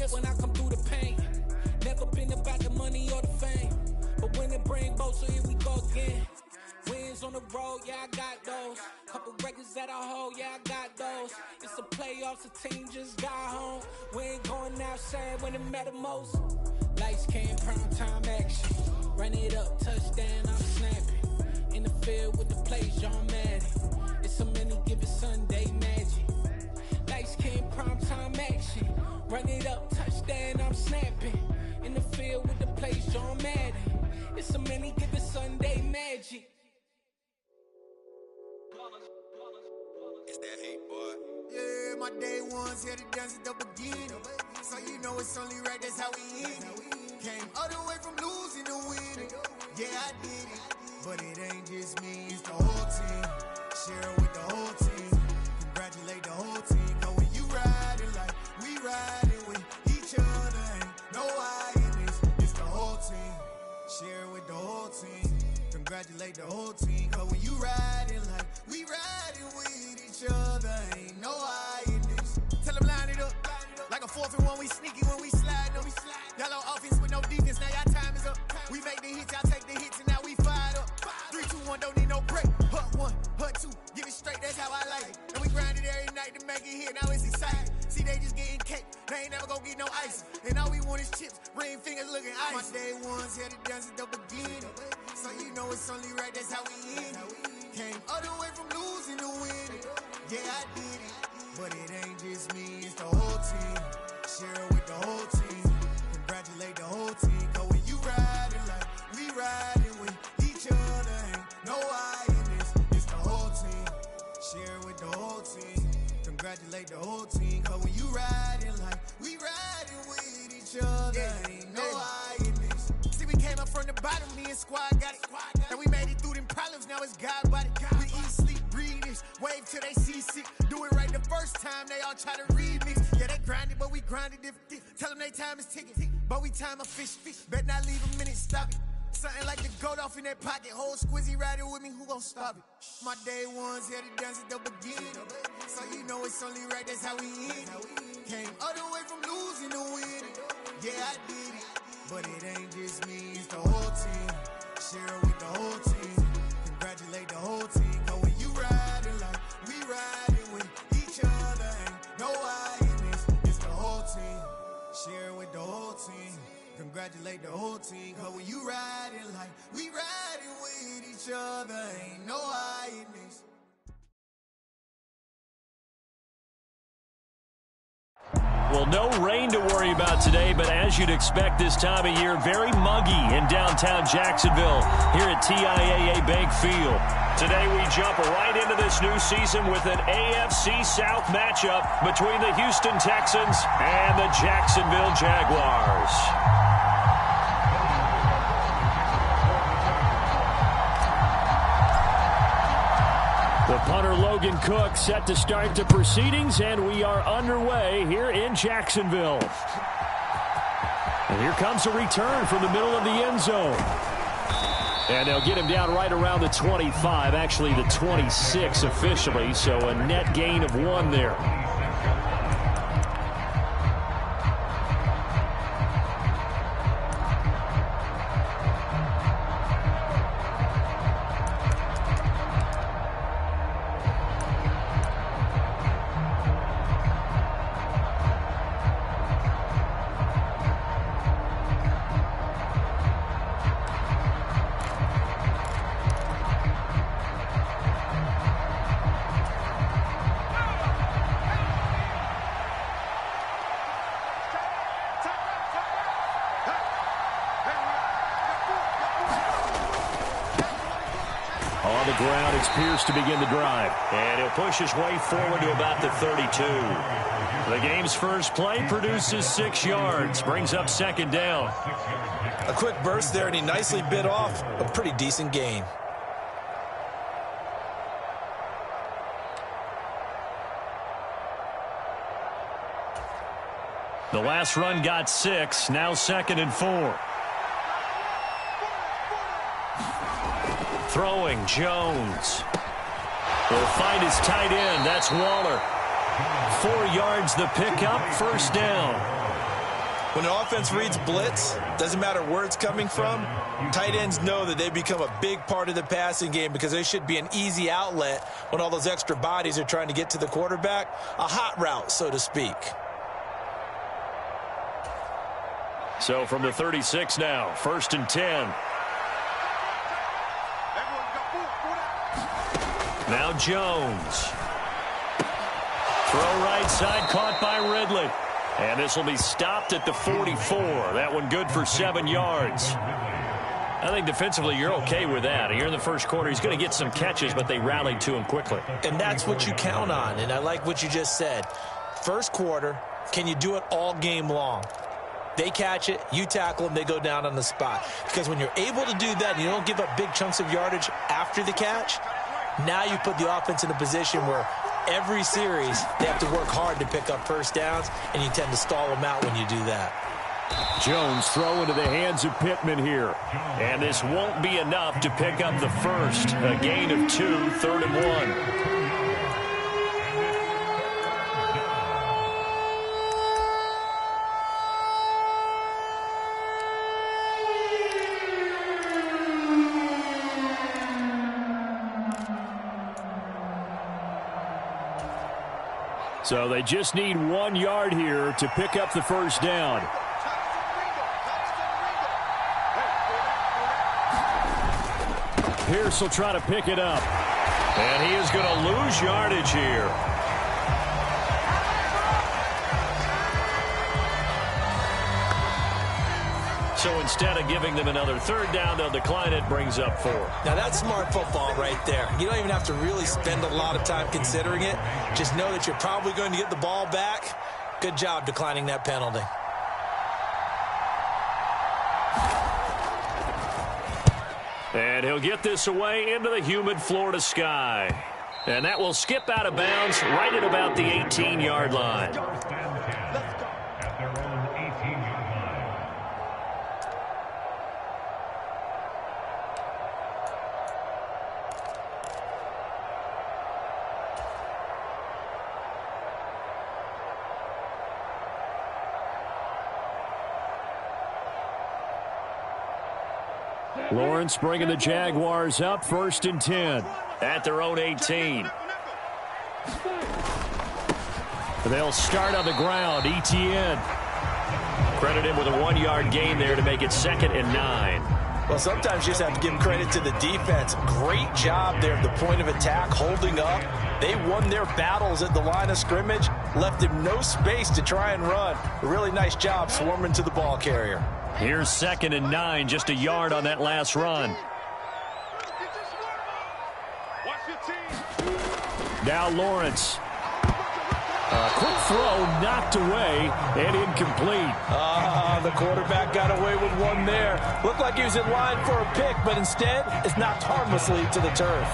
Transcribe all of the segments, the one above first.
shit when I come through the pain. Never been about the money or the fame, but when it bring both, so here we go again. Wins on the road, yeah, I got those. Couple records that I hold, yeah, I got those. It's the playoffs, the team just got home. We ain't going outside when it matter most. Lights came, prime time action. Run it up, touchdown, I'm snapping. In the field with the plays, John Madden. It's a many given Sunday magic. Lights came, prime time action. Run it up, touchdown, I'm snapping. In the field with the plays, John Madden. It's a many given Sunday magic. It's that hate, boy. Yeah, my day ones here to dance at the beginning. So you know it's only right, that's how we end it. Came all the way from losing to winning. Yeah, I did it. But it ain't just me, it's the whole team. Share it with the whole team. Congratulate the whole team. Cause when you riding like we riding with each other, ain't no I in this. It's the whole team. Share it with the whole team. Congratulate the whole team. Cause when you riding like we riding with each other, ain't no I in this. Tell them line it up. Like a 4th and 1, we sneaky when we slide. No, we slide. Y'all on offense with no defense, now y'all time is up. We make the hits, y'all take the hits, and now we fired up. 3, 2, 1, don't need no break. Hut 1, hut 2, give it straight, that's how I like it. And we grind it every night to make it here, now it's exciting. See, they just getting cake, they ain't never gonna get no ice. And all we want is chips, ring fingers looking ice. My day ones here to dance at the beginning. So you know it's only right, that's how we end it. Came all the way from losing to winning. Yeah, I did it. But it ain't just me, it's the whole team. Share it with the whole team. Congratulate the whole team. Cause when you riding like we riding with each other, ain't no I in this. It's the whole team. Share it with the whole team. Congratulate the whole team. Cause when you riding like we riding with each other, ain't no I in this. See, we came up from the bottom, me and squad got it. And we made it through them problems, now it's God body. We eat, sleep, breathe this, wave till they see sick. Do it right the first time, they all try to remix. Yeah, they grinded, but we grinded different. Tell them they time is ticking, but we time a fish. Bet not leave a minute, stop it. Something like the goat off in that pocket. Whole squizzy riding with me, who gon' stop it? My day ones here to dance at the beginning. So you know it's only right, that's how we end it. Came all the way from losing to winning. Yeah, I did it. But it ain't just me, it's the whole team. Share it with the whole team. Congratulate the whole team. Cause when you riding like we riding with each other, ain't no I in this. It's the whole team. Share it with the whole team. Congratulate the whole team. Cause when you riding like we riding with each other, ain't no I in this. Well, no rain to worry about today, but as you'd expect this time of year, very muggy in downtown Jacksonville here at TIAA Bank Field. Today we jump right into this new season with an AFC South matchup between the Houston Texans and the Jacksonville Jaguars. The punter Logan Cook set to start the proceedings, and we are underway here in Jacksonville. And here comes a return from the middle of the end zone. And they'll get him down right around the 25, actually the 26 officially, so a net gain of 1 there. On the ground, it's Pierce to begin the drive. And he'll push his way forward to about the 32. The game's first play produces 6 yards. Brings up second down. A quick burst there, and he nicely bit off a pretty decent gain. The last run got 6. Now 2nd and 4. Throwing, Jones. Will find his tight end. That's Waller. 4 yards the pickup, first down. When an offense reads blitz, doesn't matter where it's coming from, tight ends know that they become a big part of the passing game because they should be an easy outlet when all those extra bodies are trying to get to the quarterback. A hot route, so to speak. So from the 36 now, 1st and 10. Now Jones. Throw right side, caught by Ridley. And this will be stopped at the 44. That one good for 7 yards. I think defensively you're okay with that. Here in the first quarter, he's going to get some catches, but they rallied to him quickly. And that's what you count on, and I like what you just said. First quarter, can you do it all game long? They catch it, you tackle them, they go down on the spot. Because when you're able to do that and you don't give up big chunks of yardage after the catch, now you put the offense in a position where every series they have to work hard to pick up first downs, and you tend to stall them out when you do that. Jones throw into the hands of Pittman here. And this won't be enough to pick up the first. A gain of 2, 3rd and 1. So they just need 1 yard here to pick up the first down. Pierce will try to pick it up. And he is going to lose yardage here. So instead of giving them another 3rd down, they'll decline it, brings up 4. Now that's smart football right there. You don't even have to really spend a lot of time considering it. Just know that you're probably going to get the ball back. Good job declining that penalty. And he'll get this away into the humid Florida sky. And that will skip out of bounds right at about the 18-yard line. Lawrence bringing the Jaguars up, 1st and 10 at their own 18. They'll start on the ground. Etienne. Credit him with a 1-yard gain there to make it 2nd and 9. Well, sometimes you just have to give credit to the defense. Great job there at the point of attack, holding up. They won their battles at the line of scrimmage, left him no space to try and run. A really nice job swarming to the ball carrier. Here's 2nd and 9, just a yard on that last run. Now Lawrence. A quick throw knocked away and incomplete. The quarterback got away with one there. Looked like he was in line for a pick, but instead it's knocked harmlessly to the turf.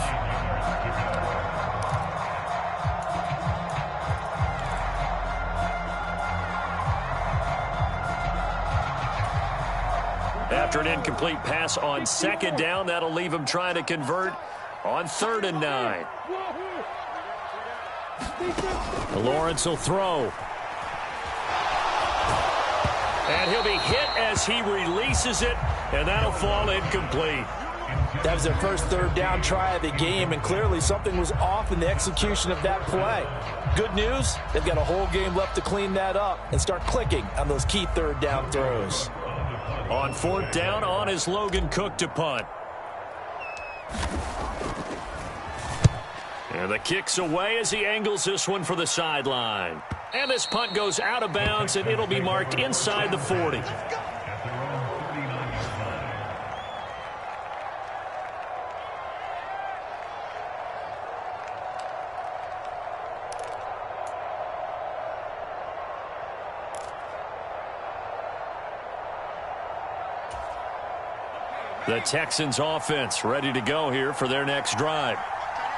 After an incomplete pass on 2nd down, that'll leave him trying to convert on 3rd and 9. Lawrence will throw. And he'll be hit as he releases it, and that'll fall incomplete. That was their first 3rd down try of the game, and clearly something was off in the execution of that play. Good news, they've got a whole game left to clean that up and start clicking on those key 3rd down throws. On 4th down, on is Logan Cook to punt. And the kick's away as he angles this one for the sideline. And this punt goes out of bounds, and it'll be marked inside the 40. The Texans offense ready to go here for their next drive.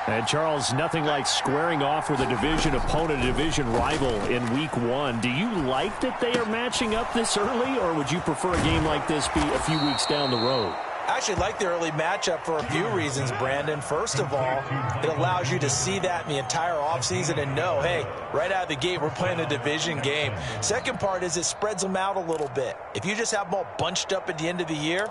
And, Charles, nothing like squaring off with a division opponent, a division rival in Week 1. Do you like that they are matching up this early, or would you prefer a game like this be a few weeks down the road? I actually like the early matchup for a few reasons, Brandon. First of all, it allows you to see that in the entire offseason and know, hey, right out of the gate, we're playing a division game. Second part is it spreads them out a little bit. If you just have them all bunched up at the end of the year,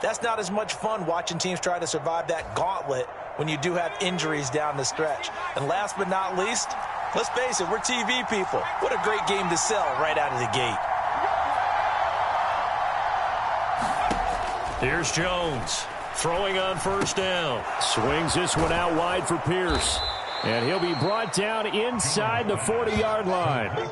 that's not as much fun watching teams try to survive that gauntlet when you do have injuries down the stretch. And last but not least, let's face it, we're TV people. What a great game to sell right out of the gate. Here's Jones throwing on first down. Swings this one out wide for Pierce. And he'll be brought down inside the 40-yard line.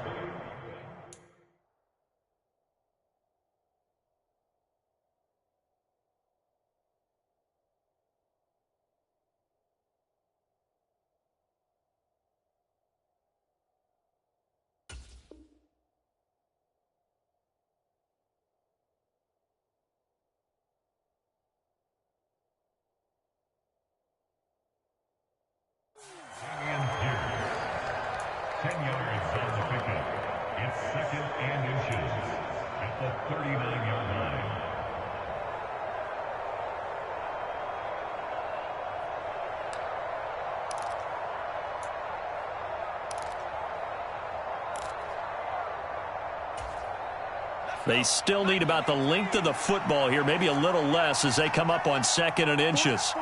They still need about the length of the football here, maybe a little less as they come up on 2nd and inches.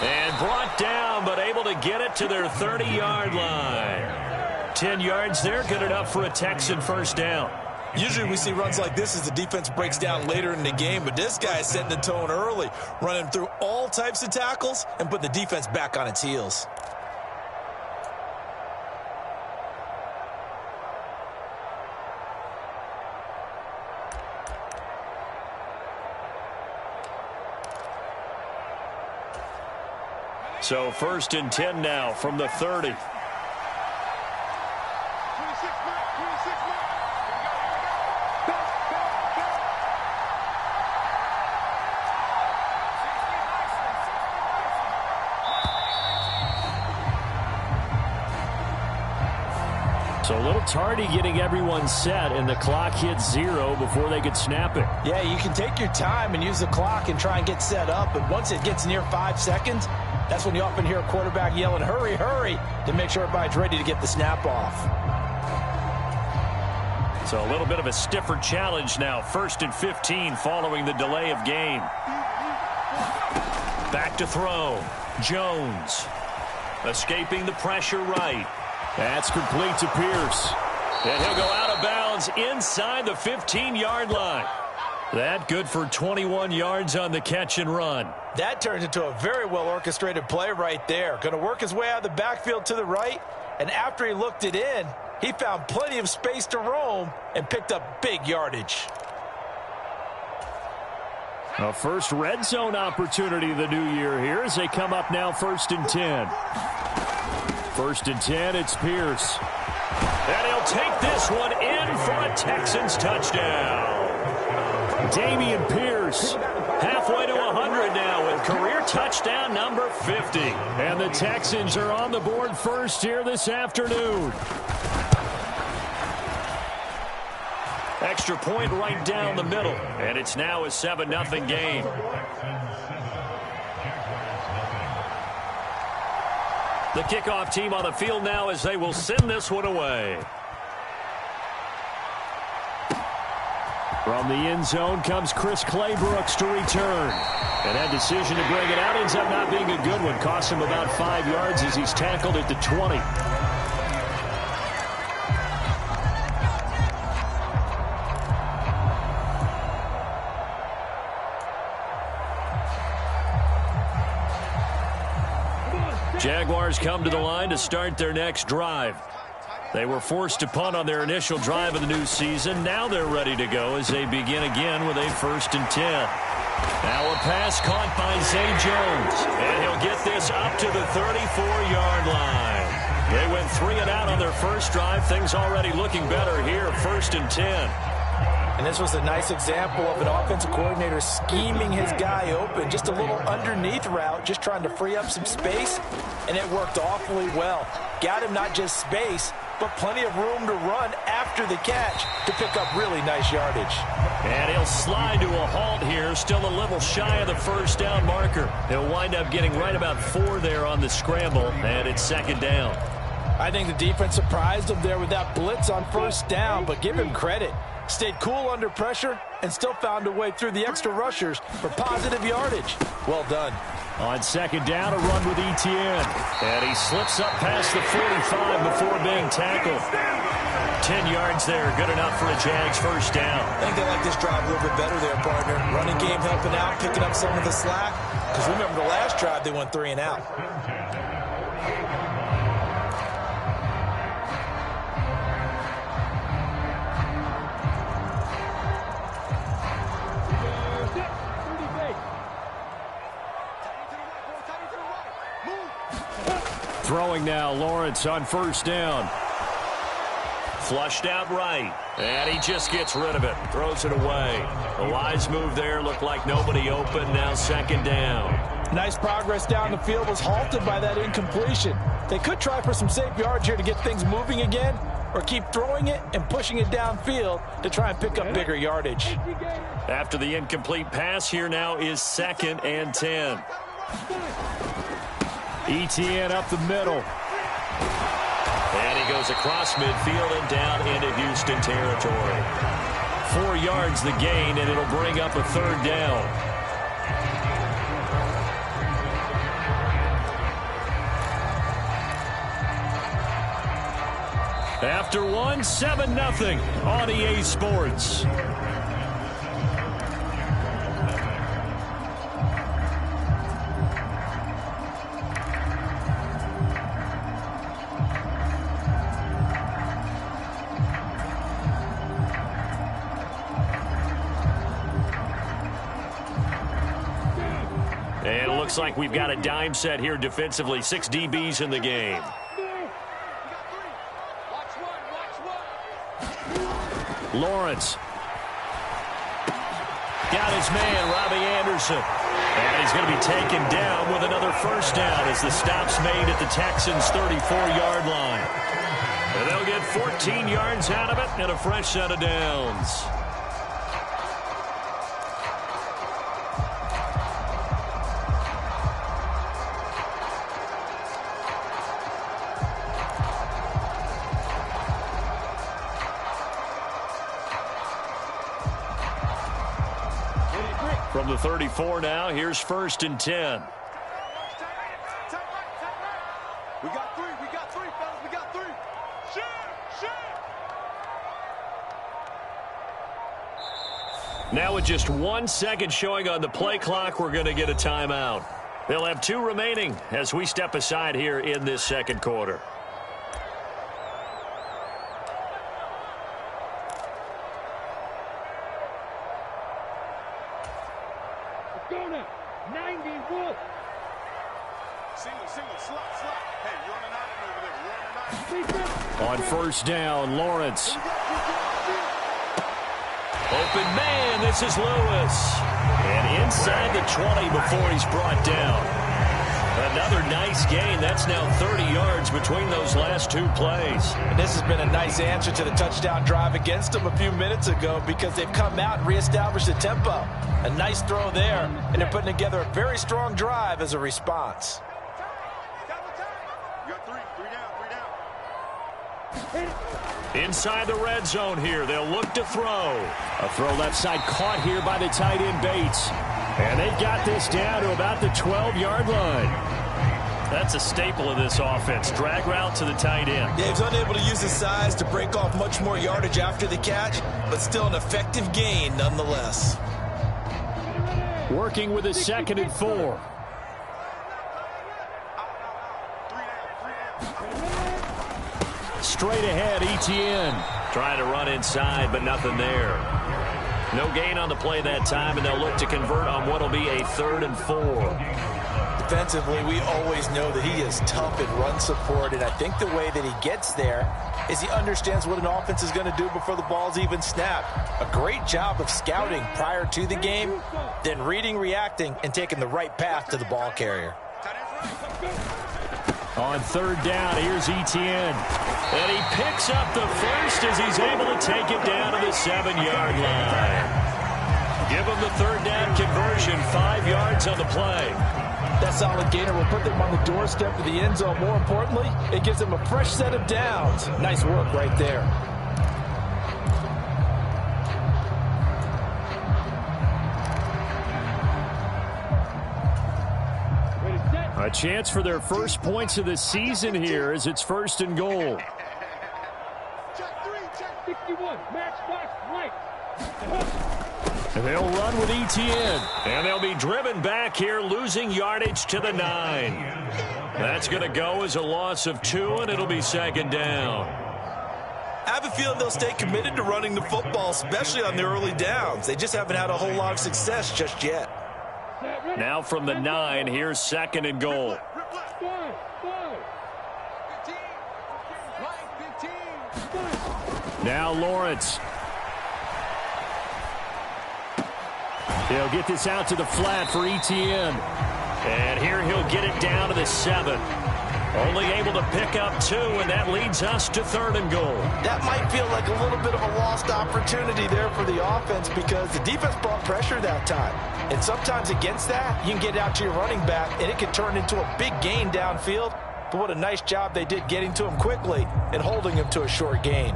And brought down, but able to get it to their 30-yard line. 10 yards there, good enough for a Texan first down. Usually we see runs like this as the defense breaks down later in the game, but this guy is setting the tone early, running through all types of tackles and put the defense back on its heels. So 1st and 10 now from the 30. So a little tardy getting everyone set, and the clock hits 0 before they could snap it. Yeah, you can take your time and use the clock and try and get set up, but once it gets near 5 seconds, that's when you often hear a quarterback yelling, hurry, hurry, to make sure everybody's ready to get the snap off. So a little bit of a stiffer challenge now. 1st and 15 following the delay of game. Back to throw. Jones. Escaping the pressure right. That's complete to Pierce. And he'll go out of bounds inside the 15-yard line. That good for 21 yards on the catch and run. That turns into a very well-orchestrated play right there. Going to work his way out of the backfield to the right, and after he looked it in, he found plenty of space to roam and picked up big yardage. A first red zone opportunity the new year here as they come up now 1st and 10. 1st and 10, it's Pierce. And he'll take this one in for a Texans touchdown. Damian Pierce, halfway to 100 now with career touchdown number 50. And the Texans are on the board first here this afternoon. Extra point right down the middle. And it's now a 7-0 game. The kickoff team on the field now as they will send this one away. From the end zone comes Chris Claybrooks to return. And that decision to bring it out ends up not being a good one. Costs him about 5 yards as he's tackled at the 20. Jaguars come to the line to start their next drive. They were forced to punt on their initial drive of the new season. Now they're ready to go as they begin again with a 1st and 10. Now a pass caught by Zay Jones. And he'll get this up to the 34-yard line. They went 3 and out on their first drive. Things already looking better here, 1st and 10. And this was a nice example of an offensive coordinator scheming his guy open. Just a little underneath route, just trying to free up some space, and it worked awfully well. Got him not just space, but plenty of room to run after the catch to pick up really nice yardage. And he'll slide to a halt here, still a little shy of the first down marker. He'll wind up getting right about 4 there on the scramble, and it's second down. I think the defense surprised him there with that blitz on first down, but give him credit. Stayed cool under pressure and still found a way through the extra rushers for positive yardage. Well done. On second down, a run with Etienne. And he slips up past the 45 before being tackled. 10 yards there, good enough for a Jags first down. I think they like this drive a little bit better there, partner. Running game helping out, picking up some of the slack. Because remember the last drive, they went 3 and out. Throwing now, Lawrence on first down. Flushed out right. And he just gets rid of it. Throws it away. A wise move there. Looked like nobody open. Now second down. Nice progress down the field was halted by that incompletion. They could try for some safe yards here to get things moving again, or keep throwing it and pushing it downfield to try and pick up bigger yardage. After the incomplete pass, here now is 2nd and 10. Etienne up the middle. And he goes across midfield and down into Houston territory. 4 yards the gain, and it'll bring up a third down. After one, 7-0 on EA Sports. And it looks like we've got a dime set here defensively. 6 DBs in the game. Lawrence. Got his man, Robbie Anderson. And he's going to be taken down with another first down as the stop's made at the Texans' 34-yard line. And they'll get 14 yards out of it and a fresh set of downs. From the 34 now, here's 1st and 10. We got three, fellas, we got 3. Shoot! Now with just 1 second showing on the play clock, we're going to get a timeout. They'll have 2 remaining as we step aside here in this second quarter. On first down, Lawrence. Open man, this is Lewis. And inside the 20 before he's brought down. Another nice gain. That's now 30 yards between those last 2 plays. And this has been a nice answer to the touchdown drive against them a few minutes ago because they've come out and reestablished the tempo. A nice throw there, and they're putting together a very strong drive as a response. Inside the red zone here. They'll look to throw. A throw left side caught here by the tight end Bates. And they've got this down to about the 12-yard line. That's a staple of this offense. Drag route to the tight end. Dave's unable to use his size to break off much more yardage after the catch, but still an effective gain nonetheless. Working with a 2nd and 4. Straight ahead, Etienne. Trying to run inside, but nothing there. No gain on the play that time, and they'll look to convert on what will be a 3rd and 4. Defensively, we always know that he is tough in run support, and I think the way that he gets there is he understands what an offense is going to do before the ball's even snapped. A great job of scouting prior to the game, then reading, reacting, and taking the right path to the ball carrier. On third down, here's Etienne. And he picks up the first as he's able to take it down to the 7-yard line. Give him the third down conversion, 5 yards on the play. That solid gainer will put them on the doorstep of the end zone. More importantly, it gives them a fresh set of downs. Nice work right there. A chance for their first points of the season here as it's 1st and goal. Check 3, check 61. Match box right. They'll run with Etienne. And they'll be driven back here, losing yardage to the 9. That's going to go as a loss of 2, and it'll be 2nd down. I have a feeling they'll stay committed to running the football, especially on the early downs. They just haven't had a whole lot of success just yet. Now from the 9, here's 2nd and goal. Now Lawrence. He'll get this out to the flat for Etienne. And here he'll get it down to the 7. Only able to pick up 2, and that leads us to 3rd and goal. That might feel like a little bit of a lost opportunity there for the offense because the defense brought pressure that time. And sometimes against that, you can get out to your running back, and it can turn into a big gain downfield. But what a nice job they did getting to him quickly and holding him to a short gain.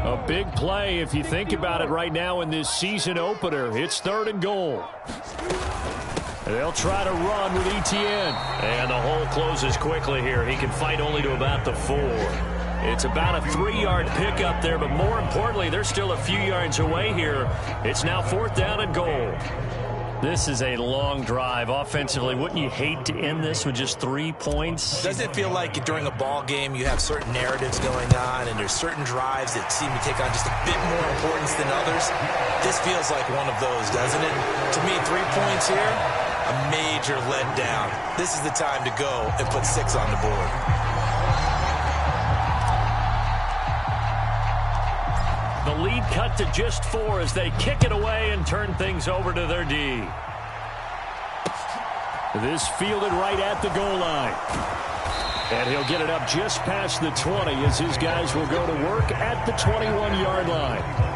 A big play if you think about it right now in this season opener. It's 3rd and goal. They'll try to run with Etienne. And the hole closes quickly here. He can fight only to about the 4. It's about a 3-yard pickup there, but more importantly, they're still a few yards away here. It's now 4th down and goal. This is a long drive offensively. Wouldn't you hate to end this with just 3 points? Doesn't it feel like during a ball game you have certain narratives going on and there's certain drives that seem to take on just a bit more importance than others? This feels like one of those, doesn't it? To me, 3 points here, a major letdown. This is the time to go and put 6 on the board. The lead cut to just 4 as they kick it away and turn things over to their D. This fielded right at the goal line. And he'll get it up just past the 20 as his guys will go to work at the 21-yard line.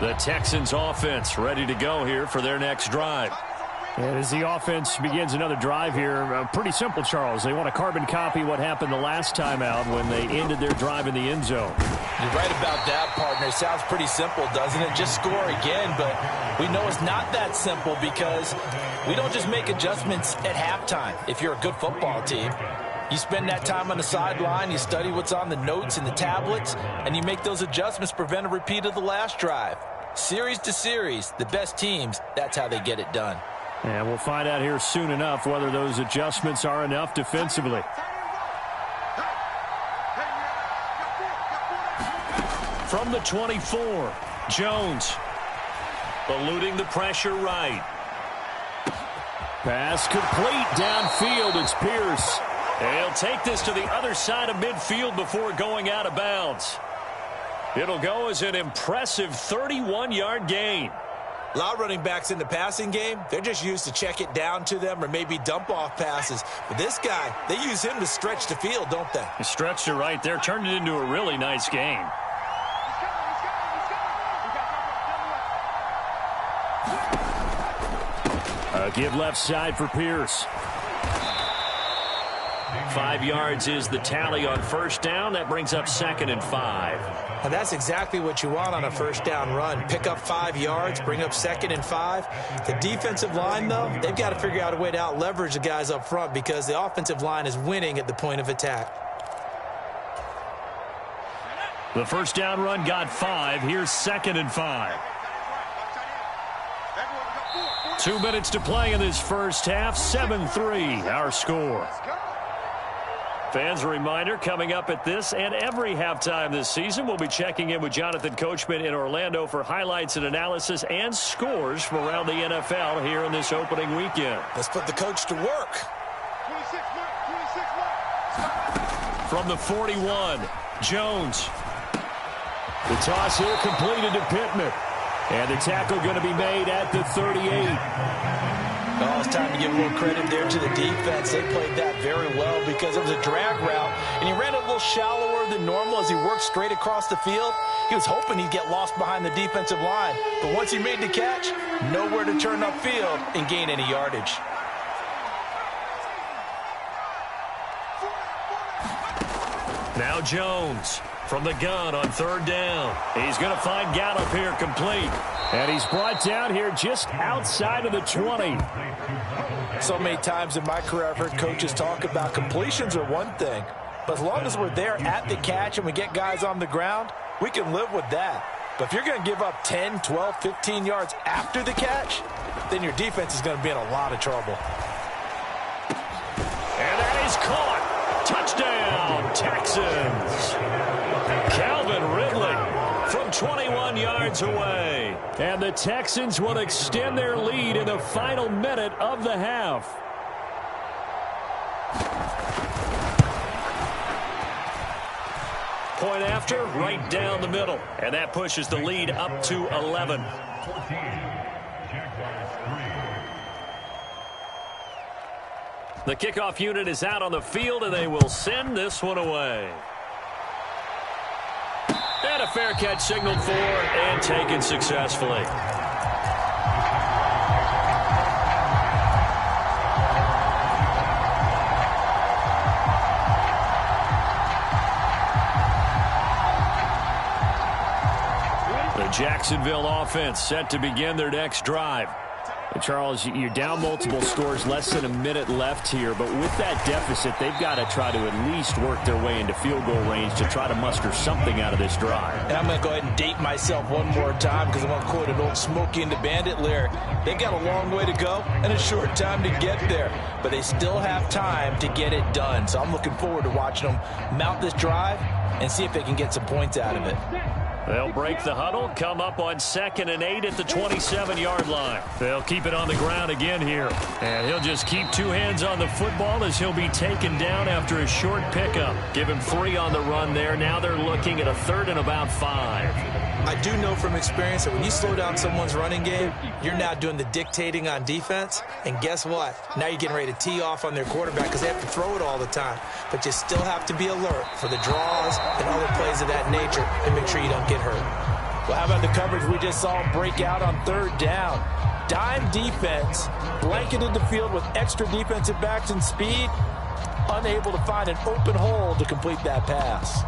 The Texans offense ready to go here for their next drive. And as the offense begins another drive here, pretty simple, Charles. They want to carbon copy what happened the last time out when they ended their drive in the end zone. You're right about that, partner. It sounds pretty simple, doesn't it? Just score again, but we know it's not that simple because we don't just make adjustments at halftime if you're a good football team. You spend that time on the sideline, you study what's on the notes and the tablets, and you make those adjustments to prevent a repeat of the last drive. Series to series, the best teams, that's how they get it done. And we'll find out here soon enough whether those adjustments are enough defensively. From the 24, Jones. Eluding the pressure right. Pass complete downfield. It's Pierce. And he'll take this to the other side of midfield before going out of bounds. It'll go as an impressive 31-yard gain. A lot of running backs in the passing game, they're just used to check it down to them or maybe dump off passes. But this guy, they use him to stretch the field, don't they? He stretched it right there, turned it into a really nice game. Give left side for Pierce. 5 yards is the tally on first down. That brings up 2nd and 5. And that's exactly what you want on a first down run. Pick up 5 yards, bring up 2nd and 5. The defensive line, though, they've got to figure out a way to out-leverage the guys up front because the offensive line is winning at the point of attack. The first down run got 5. Here's 2nd and 5. 2 minutes to play in this first half. 7-3, our score. Fans, a reminder, coming up at this and every halftime this season, we'll be checking in with Jonathan Coachman in Orlando for highlights and analysis and scores from around the NFL here in this opening weekend. Let's put the coach to work. 26 left. From the 41, Jones. The toss here completed to Pittman. And the tackle going to be made at the 38. Oh, it's time to give a little credit there to the defense. They played that very well because it was a drag route, and he ran it a little shallower than normal as he worked straight across the field. He was hoping he'd get lost behind the defensive line, but once he made the catch, nowhere to turn upfield and gain any yardage. Now Jones from the gun on third down. He's going to find Gallup here complete. And he's brought down here just outside of the 20. So many times in my career I've heard coaches talk about completions are one thing, but as long as we're there at the catch and we get guys on the ground, we can live with that. But if you're going to give up 10, 12, 15 yards after the catch, then your defense is going to be in a lot of trouble. And that is caught. Touchdown, Texans. Calvin Ridley from 21 yards away. And the Texans will extend their lead in the final minute of the half. Point after, right down the middle. And that pushes the lead up to 11. The kickoff unit is out on the field, and they will send this one away. And a fair catch signaled for and taken successfully. The Jacksonville offense set to begin their next drive. Charles, you're down multiple scores, less than a minute left here, but with that deficit, they've got to try to at least work their way into field goal range to try to muster something out of this drive. And I'm going to go ahead and date myself one more time because I'm going to quote an old Smokey and the Bandit lyric. They've got a long way to go and a short time to get there, but they still have time to get it done. So I'm looking forward to watching them mount this drive and see if they can get some points out of it. They'll break the huddle, come up on 2nd and 8 at the 27-yard line. They'll keep it on the ground again here. And he'll just keep two hands on the football as he'll be taken down after a short pickup. Give him 3 on the run there. Now they're looking at a 3rd and about 5. I do know from experience that when you slow down someone's running game, you're now doing the dictating on defense. And guess what? Now you're getting ready to tee off on their quarterback because they have to throw it all the time. But you still have to be alert for the draws and other plays of that nature and make sure you don't get hurt. Well, how about the coverage we just saw break out on 3rd down? Dime defense, blanketed the field with extra defensive backs and speed, unable to find an open hole to complete that pass.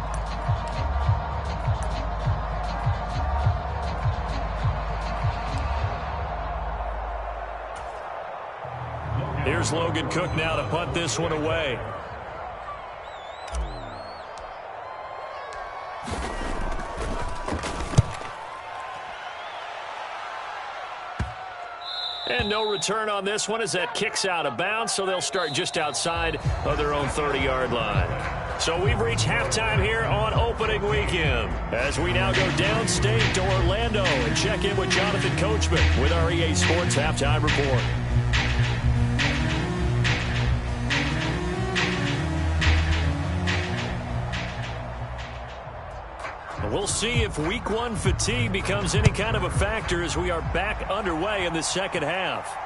Here's Logan Cook now to punt this one away. And no return on this one as that kicks out of bounds, so they'll start just outside of their own 30-yard line. So we've reached halftime here on opening weekend as we now go downstate to Orlando and check in with Jonathan Coachman with our EA Sports Halftime Report. We'll see if week 1 fatigue becomes any kind of a factor as we are back underway in the second half.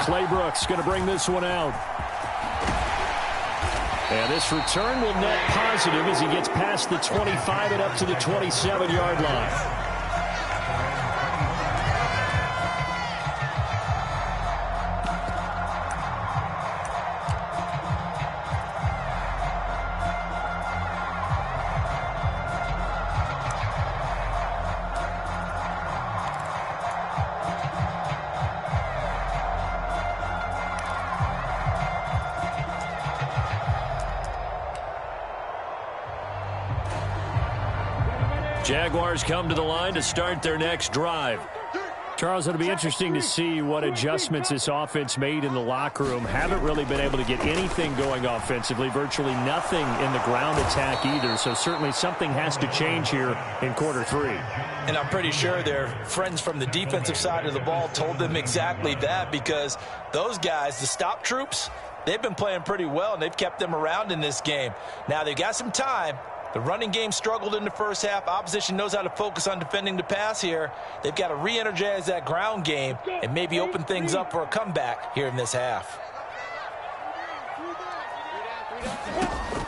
Clay Brooks going to bring this one out. And this return will net positive as he gets past the 25 and up to the 27-yard line. Jaguars come to the line to start their next drive. Charles, it'll be interesting to see what adjustments this offense made in the locker room. Haven't really been able to get anything going offensively, virtually nothing in the ground attack either. So certainly something has to change here in quarter 3. And I'm pretty sure their friends from the defensive side of the ball told them exactly that, because those guys, the stop troops, they've been playing pretty well, and they've kept them around in this game. Now, they've got some time. The running game struggled in the first half. Opposition knows how to focus on defending the pass here. They've got to re-energize that ground game and maybe open things up for a comeback here in this half.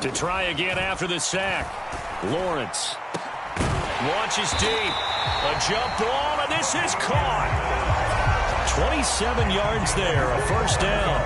To try again after the sack, Lawrence launches deep. A jump ball, and this is caught. 27 yards there, a first down.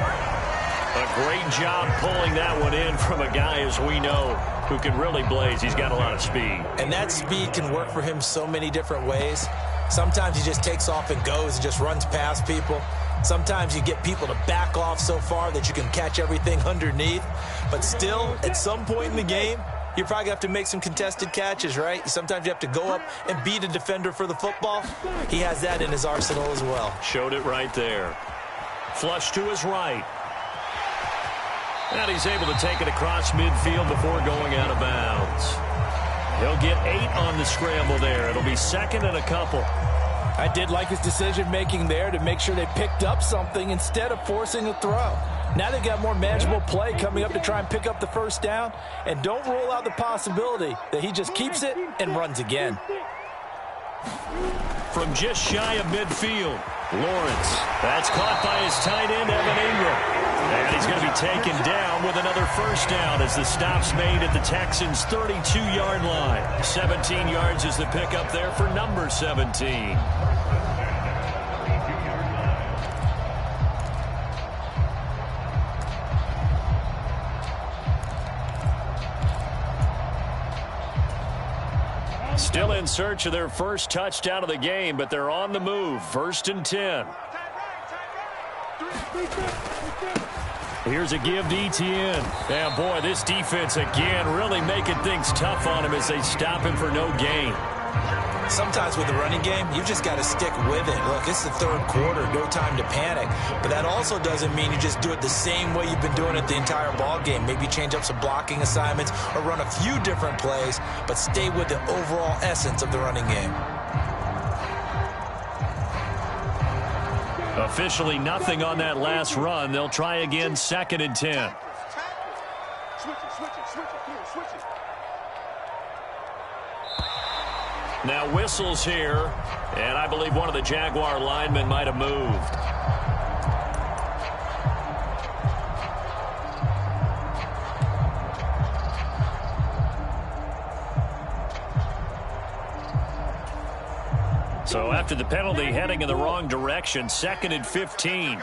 A great job pulling that one in from a guy, as we know, who can really blaze. He's got a lot of speed. And that speed can work for him so many different ways. Sometimes he just takes off and goes and just runs past people. Sometimes you get people to back off so far that you can catch everything underneath. But still, at some point in the game, you're probably going to have to make some contested catches, right? Sometimes you have to go up and beat a defender for the football. He has that in his arsenal as well. Showed it right there. Flush to his right. And he's able to take it across midfield before going out of bounds. He'll get 8 on the scramble there. It'll be second and a couple. I did like his decision-making there to make sure they picked up something instead of forcing a throw. Now they've got more manageable play coming up to try and pick up the first down. And don't rule out the possibility that he just keeps it and runs again. From just shy of midfield, Lawrence. That's caught by his tight end, Evan Ingram. And he's going to be taken down with another first down as the stop's made at the Texans' 32-yard line. 17 yards is the pickup there for number 17. Still in search of their first touchdown of the game, but they're on the move. 1st and 10. Here's a give to Etienne. And boy, this defense again really making things tough on him as they stop him for no gain. Sometimes with the running game, you just got to stick with it. Look, it's the third quarter, no time to panic. But that also doesn't mean you just do it the same way you've been doing it the entire ball game. Maybe change up some blocking assignments or run a few different plays, but stay with the overall essence of the running game. Officially nothing on that last run. They'll try again, 2nd and 10. Now whistles here, and I believe one of the Jaguar linemen might have moved. So after the penalty, heading in the wrong direction, 2nd and 15.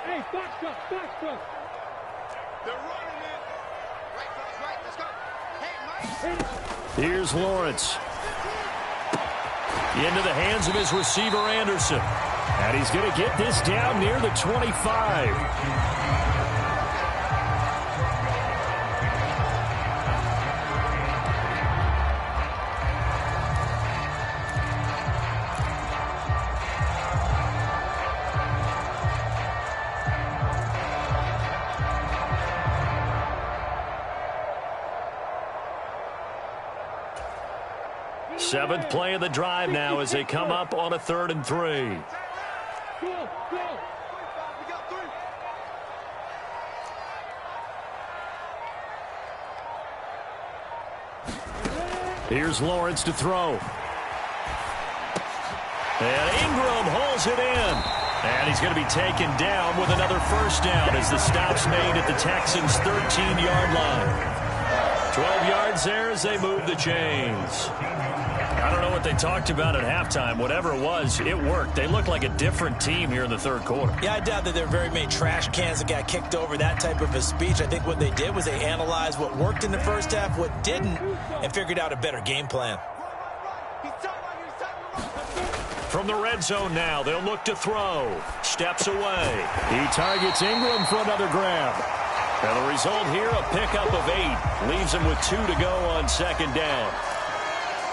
Hey, box up, box up. They're running it. Right, let's go. Hey, Mike. Here's Lawrence. Into the hands of his receiver, Anderson. And he's going to get this down near the 25. Seventh play of the drive now as they come up on a 3rd and 3. Here's Lawrence to throw. And Ingram holds it in. And he's going to be taken down with another first down as the stop's made at the Texans' 13-yard line. 12 yards there as they move the chains. I don't know what they talked about at halftime. Whatever it was, it worked. They look like a different team here in the third quarter. Yeah, I doubt that there are very many trash cans that got kicked over, that type of a speech. I think what they did was they analyzed what worked in the first half, what didn't, and figured out a better game plan. From the red zone now, they'll look to throw. Steps away. He targets Ingram for another grab. And the result here, a pickup of 8. Leaves him with 2 to go on 2nd down.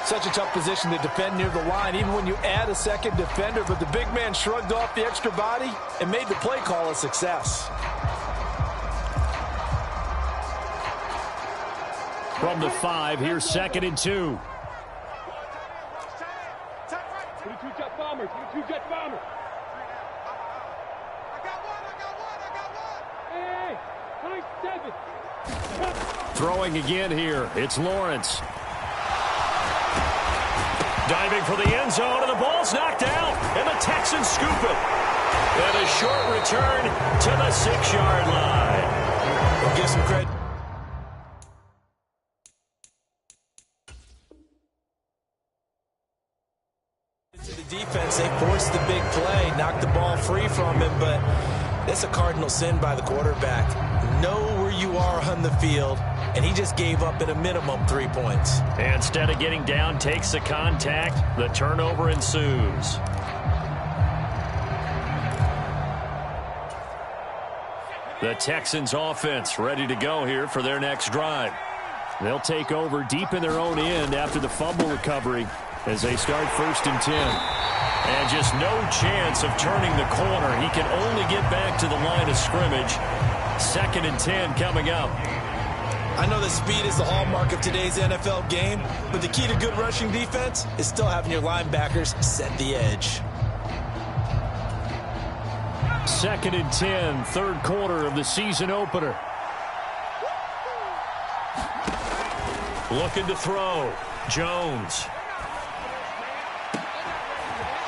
Such a tough position to defend near the line, even when you add a second defender. But the big man shrugged off the extra body and made the play call a success. From the 5, here's 2nd and 2. Two jet bombers. Hey, 9-7. Throwing again here. It's Lawrence. Diving for the end zone, and the ball's knocked out, and the Texans scoop it. And a short return to the 6-yard line. We'll give some credit. To the defense, they forced the big play, knocked the ball free from him, but that's a cardinal sin by the quarterback. Know where you are on the field, and he just gave up at a minimum 3 points. Instead of getting down, takes the contact. The turnover ensues. The Texans offense ready to go here for their next drive. They'll take over deep in their own end after the fumble recovery as they start 1st and 10. And just no chance of turning the corner. He can only get back to the line of scrimmage. 2nd and 10 coming up. I know that speed is the hallmark of today's NFL game, but the key to good rushing defense is still having your linebackers set the edge. 2nd and 10, 3rd quarter of the season opener. Looking to throw. Jones.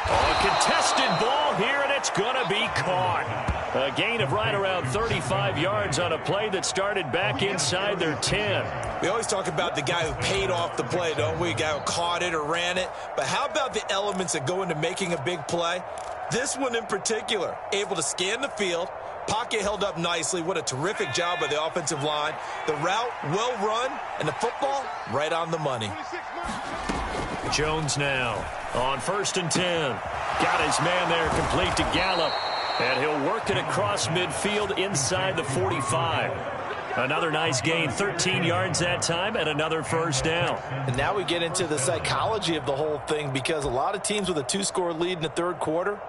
A contested ball here, and it's going to be caught. A gain of right around 35 yards on a play that started back inside their 10. We always talk about the guy who paid off the play, don't we? A guy who caught it or ran it. But how about the elements that go into making a big play? This one in particular, able to scan the field, pocket held up nicely. What a terrific job by the offensive line. The route, well run, and the football, right on the money. Jones now on 1st and 10. Got his man there complete to Gallup. And he'll work it across midfield inside the 45. Another nice gain, 13 yards that time, and another 1st down. And now we get into the psychology of the whole thing, because a lot of teams with a 2-score lead in the 3rd quarter,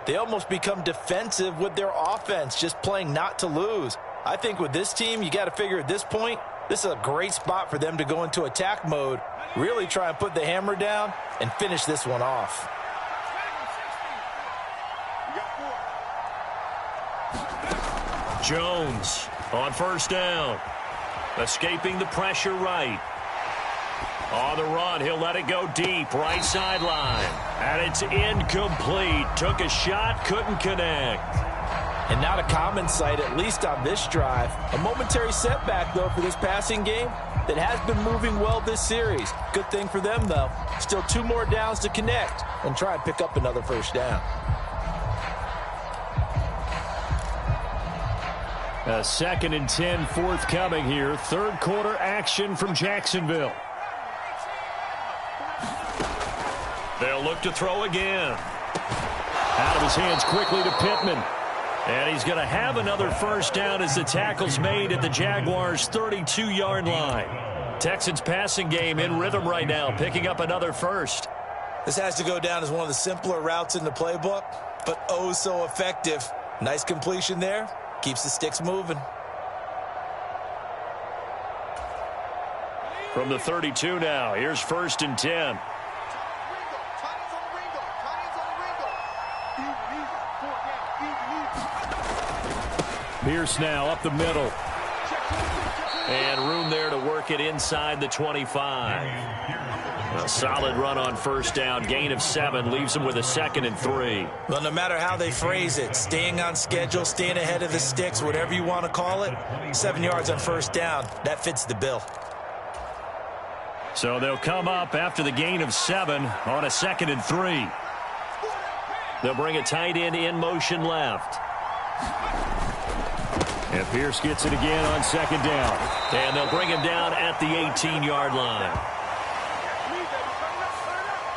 they almost become defensive with their offense, just playing not to lose. I think with this team, you got to figure at this point, this is a great spot for them to go into attack mode, really try and put the hammer down and finish this one off. Jones on 1st down. Escaping the pressure right. On the run, he'll let it go deep, right sideline. And it's incomplete. Took a shot, couldn't connect. And not a common sight, at least on this drive. A momentary setback, though, for this passing game that has been moving well this series. Good thing for them, though. Still 2 more downs to connect and try and pick up another 1st down. A 2nd and 10 forthcoming here. 3rd quarter action from Jacksonville. They'll look to throw again. Out of his hands quickly to Pittman. And he's going to have another 1st down as the tackle's made at the Jaguars' 32-yard line. Texans passing game in rhythm right now, picking up another 1st. This has to go down as one of the simpler routes in the playbook, but oh so effective. Nice completion there. Keeps the sticks moving. From the 32 now, here's 1st and 10. Pierce now up the middle. And room there to work it inside the 25. A solid run on 1st down. Gain of 7 leaves them with a 2nd and 3. Well, no matter how they phrase it, staying on schedule, staying ahead of the sticks, whatever you want to call it, 7 yards on 1st down, that fits the bill. So they'll come up after the gain of 7 on a 2nd and 3. They'll bring a tight end in motion left. And Pierce gets it again on 2nd down. And they'll bring him down at the 18-yard line.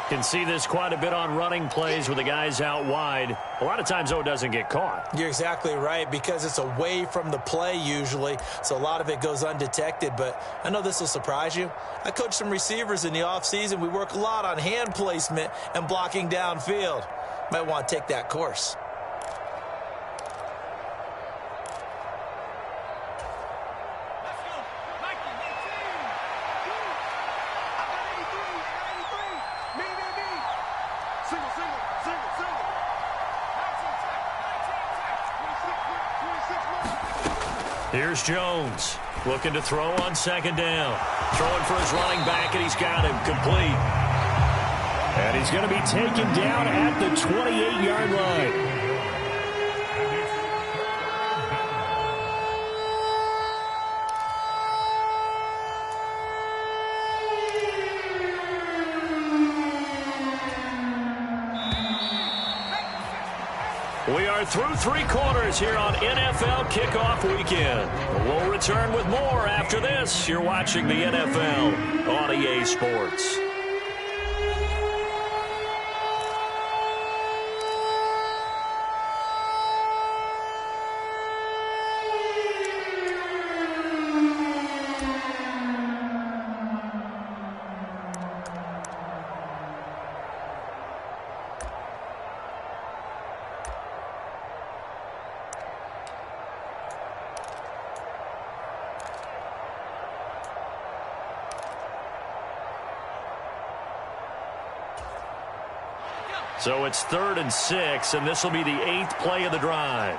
Can see this quite a bit on running plays with the guys out wide. A lot of times, though, it doesn't get caught. You're exactly right, because it's away from the play usually, so a lot of it goes undetected. But I know this will surprise you. I coach some receivers in the offseason. We work a lot on hand placement and blocking downfield. Might want to take that course. Here's Jones, looking to throw on second down. Throwing for his running back, and he's got him complete. And he's going to be taken down at the 28-yard line. We are through 3 quarters here on NFL Kickoff Weekend. We'll return with more after this. You're watching the NFL on EA Sports. So it's 3rd and 6, and this will be the 8th play of the drive.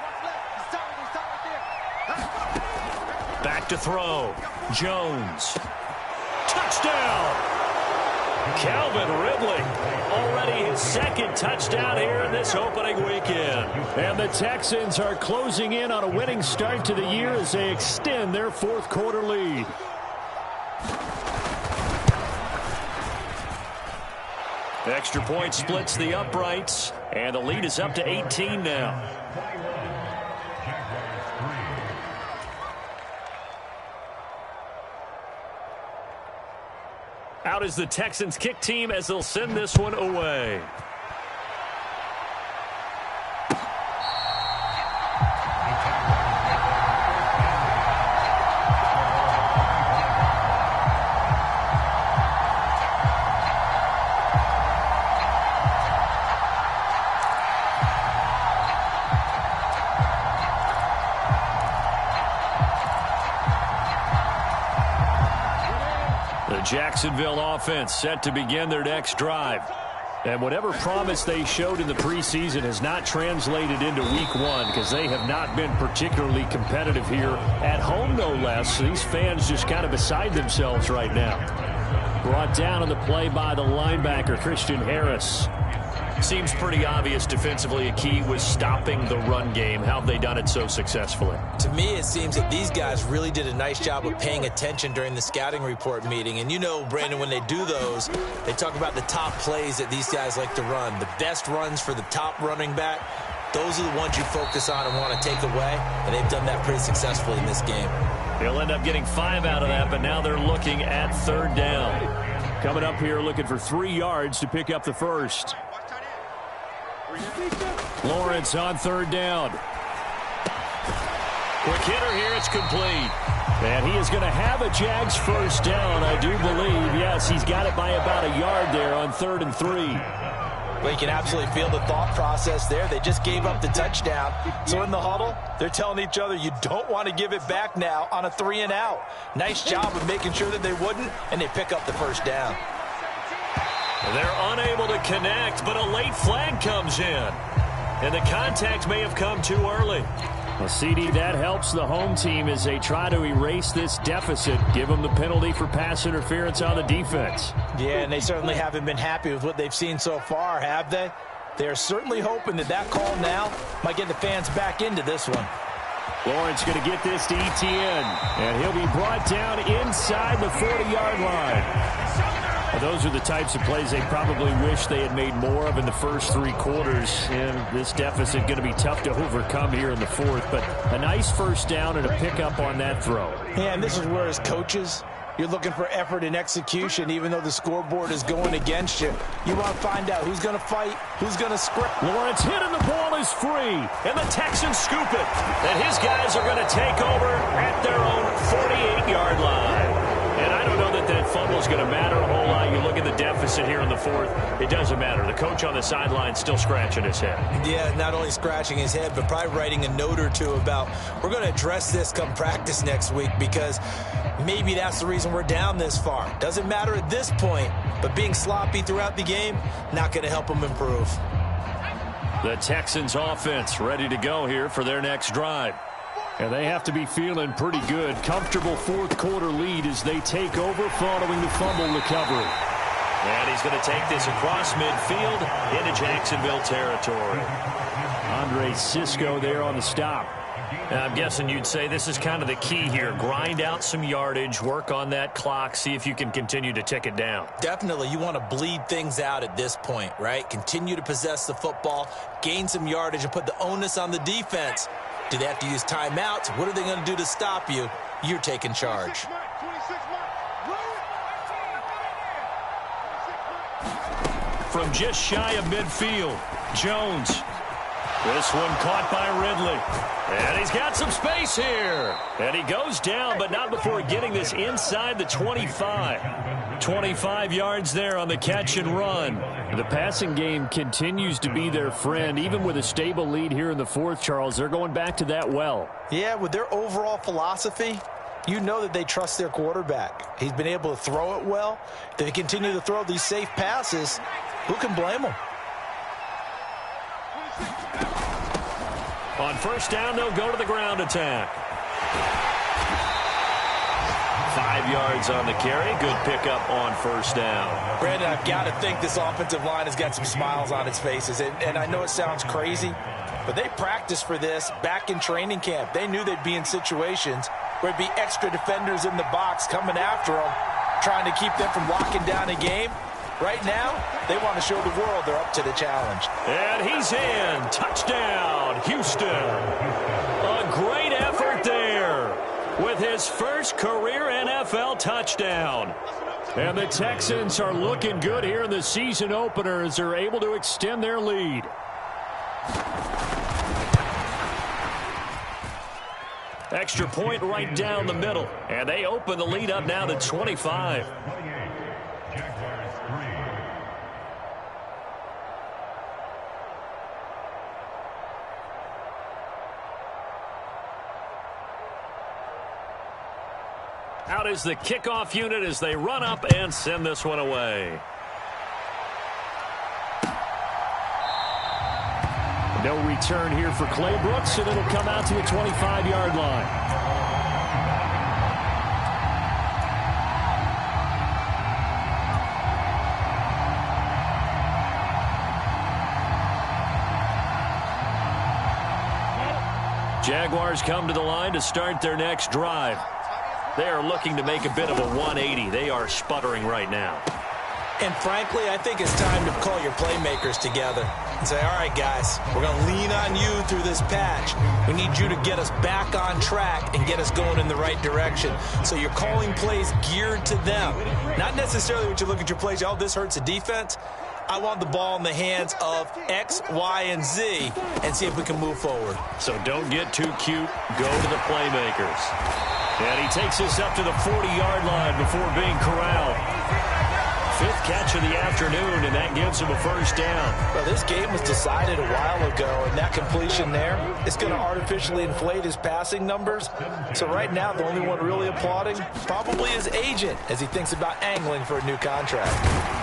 Back to throw. Jones. Touchdown! Calvin Ridley. Already his 2nd touchdown here in this opening weekend. And the Texans are closing in on a winning start to the year as they extend their 4th quarter lead. Extra point splits the uprights, and the lead is up to 18 now. Out is the Texans kick team as they'll send this one away. Jacksonville offense set to begin their next drive. And whatever promise they showed in the preseason has not translated into week 1 because they have not been particularly competitive here at home, no less. These fans just kind of beside themselves right now. Brought down on the play by the linebacker, Christian Harris. Seems pretty obvious defensively a key was stopping the run game. How have they done it so successfully? To me, it seems that these guys really did a nice job of paying attention during the scouting report meeting. And you know, Brandon, when they do those, they talk about the top plays that these guys like to run. The best runs for the top running back, those are the ones you focus on and want to take away. And they've done that pretty successfully in this game. They'll end up getting 5 out of that, but now they're looking at 3rd down. Coming up here looking for 3 yards to pick up the first. Lawrence on 3rd down. Quick hitter here, it's complete. And he is going to have a Jags first down, I do believe. Yes, he's got it by about a yard there on 3rd and 3. Well, you can absolutely feel the thought process there. They just gave up the touchdown. So in the huddle, they're telling each other, you don't want to give it back now on a 3 and out. Nice job of making sure that they wouldn't, and they pick up the first down. They're unable to connect, but a late flag comes in. And the contact may have come too early. Well, CD, that helps the home team as they try to erase this deficit, give them the penalty for pass interference on the defense. Yeah, and they certainly haven't been happy with what they've seen so far, have they? They're certainly hoping that that call now might get the fans back into this one. Lawrence going to get this to Etienne, and he'll be brought down inside the 40-yard line. Those are the types of plays they probably wish they had made more of in the first 3 quarters. And this deficit going to be tough to overcome here in the 4th. But a nice first down and a pickup on that throw. Yeah, and this is where as coaches, You're looking for effort and execution, even though the scoreboard is going against you. You want to find out who's going to fight, who's going to script. Lawrence hit and the ball is free, and the Texans scoop it. And his guys are going to take over at their own 48-yard line. And I don't know that that fumble is going to matter a whole lot. You look at the deficit here in the fourth, it doesn't matter. The coach on the sideline still scratching his head. Yeah, not only scratching his head, but probably writing a note or two about, we're going to address this come practice next week, because maybe that's the reason we're down this far. Doesn't matter at this point, but being sloppy throughout the game, not going to help them improve. The Texans offense ready to go here for their next drive. And they have to be feeling pretty good. Comfortable fourth quarter lead as they take over following the fumble recovery. And he's going to take this across midfield into Jacksonville territory. Andre Cisco there on the stop. I'm guessing you'd say this is kind of the key here. Grind out some yardage, work on that clock, see if you can continue to tick it down. Definitely. You want to bleed things out at this point, right? Continue to possess the football, gain some yardage, and put the onus on the defense. Do they have to use timeouts? What are they going to do to stop you? You're taking charge. From just shy of midfield, Jones. This one caught by Ridley. And he's got some space here. And he goes down, but not before getting this inside the 25. 25 yards there on the catch and run. The passing game continues to be their friend. Even with a stable lead here in the fourth, Charles, they're going back to that well. Yeah, with their overall philosophy, you know that they trust their quarterback. He's been able to throw it well. They continue to throw these safe passes. Who can blame them? On first down, they'll go to the ground attack. 5 yards on the carry. Good pickup on first down. Brandon, I've got to think this offensive line has got some smiles on its faces. And I know it sounds crazy, but they practiced for this back in training camp. They knew they'd be in situations where it'd be extra defenders in the box coming after them, trying to keep them from locking down a game. Right now, they want to show the world they're up to the challenge. And he's in. Touchdown, Houston. A great effort there with his first career NFL touchdown. And the Texans are looking good here in the season opener as they're able to extend their lead. Extra point right down the middle. And they open the lead up now to 25. Out is the kickoff unit as they run up and send this one away. No return here for Clay Brooks, and it'll come out to a 25-yard line. Jaguars come to the line to start their next drive. They are looking to make a bit of a 180. They are sputtering right now. And frankly, I think it's time to call your playmakers together and say, all right, guys, we're going to lean on you through this patch. We need you to get us back on track and get us going in the right direction. So you're calling plays geared to them. Not necessarily what you look at your plays, oh, this hurts the defense. I want the ball in the hands of X, Y, and Z and see if we can move forward. So don't get too cute. Go to the playmakers. And he takes this up to the 40-yard line before being corralled. Fifth catch of the afternoon, and that gives him a first down. Well, this game was decided a while ago, and that completion there is going to artificially inflate his passing numbers. So right now, the only one really applauding probably his agent as he thinks about angling for a new contract.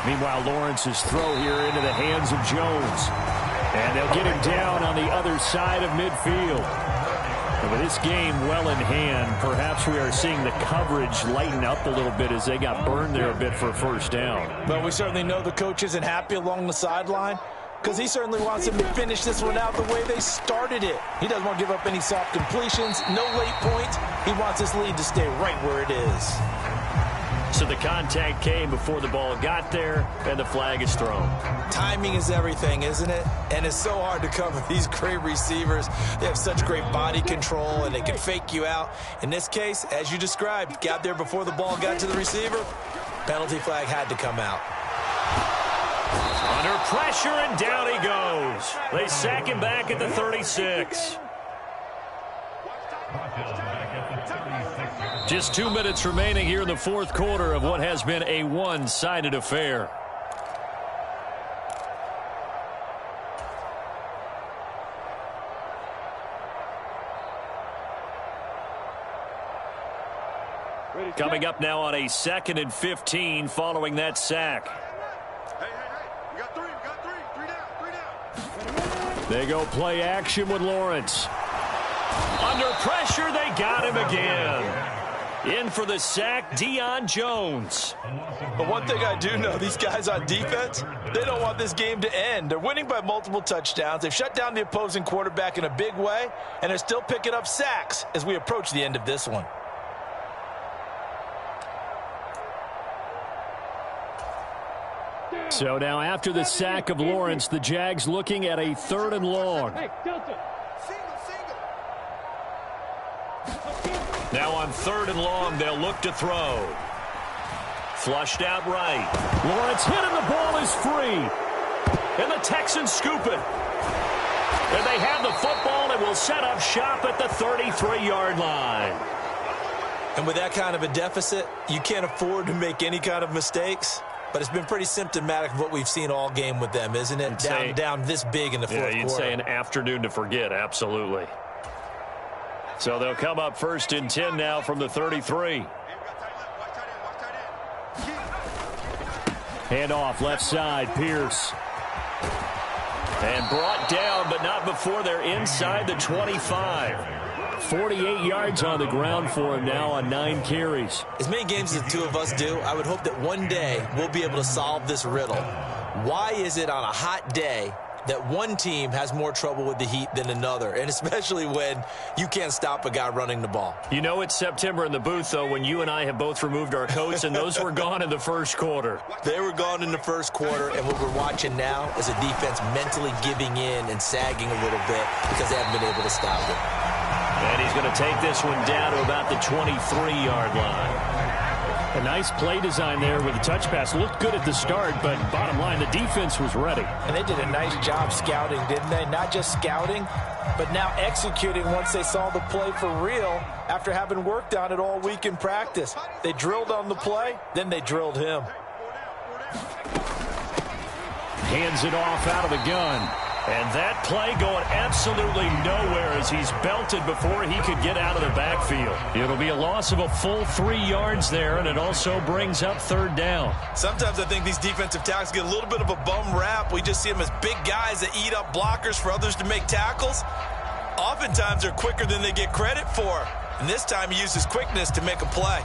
Meanwhile, Lawrence's throw here into the hands of Jones. And they'll get him down on the other side of midfield. And with this game well in hand, perhaps we are seeing the coverage lighten up a little bit as they got burned there a bit for a first down. But we certainly know the coach isn't happy along the sideline because he certainly wants them to finish this one out the way they started it. He doesn't want to give up any soft completions, no late points. He wants this lead to stay right where it is. So the contact came before the ball got there, and the flag is thrown. Timing is everything, isn't it? And it's so hard to cover these great receivers. They have such great body control, and they can fake you out. In this case, as you described, got there before the ball got to the receiver. Penalty flag had to come out. Under pressure, and down he goes. They sack him back at the 36. Just 2 minutes remaining here in the fourth quarter of what has been a one-sided affair. Coming up now on a 2nd and 15 following that sack. Hey, we got three down. They go play action with Lawrence. Under pressure, they got him again. In for the sack, Deion Jones. But one thing I do know, these guys on defense, they don't want this game to end. They're winning by multiple touchdowns. They've shut down the opposing quarterback in a big way, and they're still picking up sacks as we approach the end of this one. So now after the sack of Lawrence, the Jags looking at a 3rd and long. Now on 3rd and long, they'll look to throw. Flushed out right. Lawrence hit and the ball is free. And the Texans scoop it. And they have the football and will set up shop at the 33-yard line. And with that kind of a deficit, you can't afford to make any kind of mistakes. But it's been pretty symptomatic of what we've seen all game with them, isn't it? Down this big in the fourth quarter. Yeah, you'd say an afternoon to forget, absolutely. So they'll come up 1st and 10 now from the 33. Hand off left side, Pierce. And brought down, but not before they're inside the 25. 48 yards on the ground for him now on 9 carries. As many games as the two of us do, I would hope that one day we'll be able to solve this riddle. Why is it on a hot day that one team has more trouble with the heat than another, and especially when you can't stop a guy running the ball? You know it's September in the booth, though, when you and I have both removed our coats, and those were gone in the first quarter. They were gone in the first quarter, and what we're watching now is a defense mentally giving in and sagging a little bit because they haven't been able to stop it. And he's going to take this one down to about the 23-yard line. A nice play design there with the touch pass. Looked good at the start, but bottom line, the defense was ready. And they did a nice job scouting, didn't they? Not just scouting, but now executing once they saw the play for real after having worked on it all week in practice. They drilled on the play, then they drilled him. Hands it off out of the gun. And that play going absolutely nowhere as he's belted before he could get out of the backfield. It'll be a loss of a full 3 yards there, and it also brings up 3rd down. Sometimes I think these defensive tackles get a little bit of a bum rap. We just see them as big guys that eat up blockers for others to make tackles. Oftentimes they're quicker than they get credit for. And this time he uses quickness to make a play.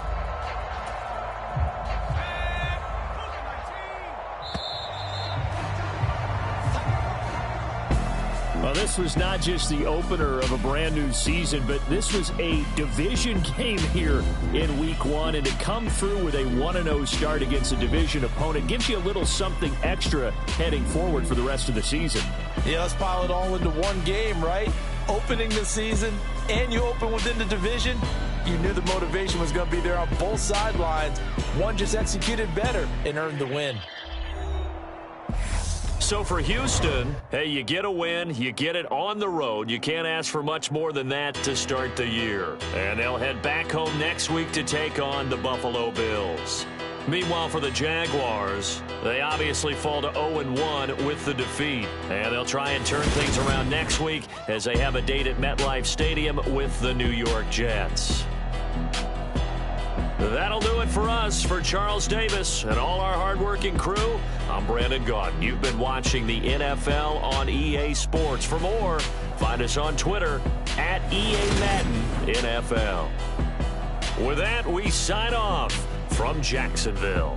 Well, this was not just the opener of a brand new season, but this was a division game here in week 1. And to come through with a 1-0 start against a division opponent gives you a little something extra heading forward for the rest of the season. Yeah, let's pile it all into one game, right? Opening the season, and you open within the division. You knew the motivation was going to be there on both sidelines. One just executed better and earned the win. So for Houston, hey, you get a win, you get it on the road. You can't ask for much more than that to start the year. And they'll head back home next week to take on the Buffalo Bills. Meanwhile, for the Jaguars, they obviously fall to 0-1 with the defeat. And they'll try and turn things around next week as they have a date at MetLife Stadium with the New York Jets. That'll do it for us. For Charles Davis and all our hardworking crew, I'm Brandon Gaudin. You've been watching the NFL on EA Sports. For more, find us on Twitter at EAMaddenNFL. With that, we sign off from Jacksonville.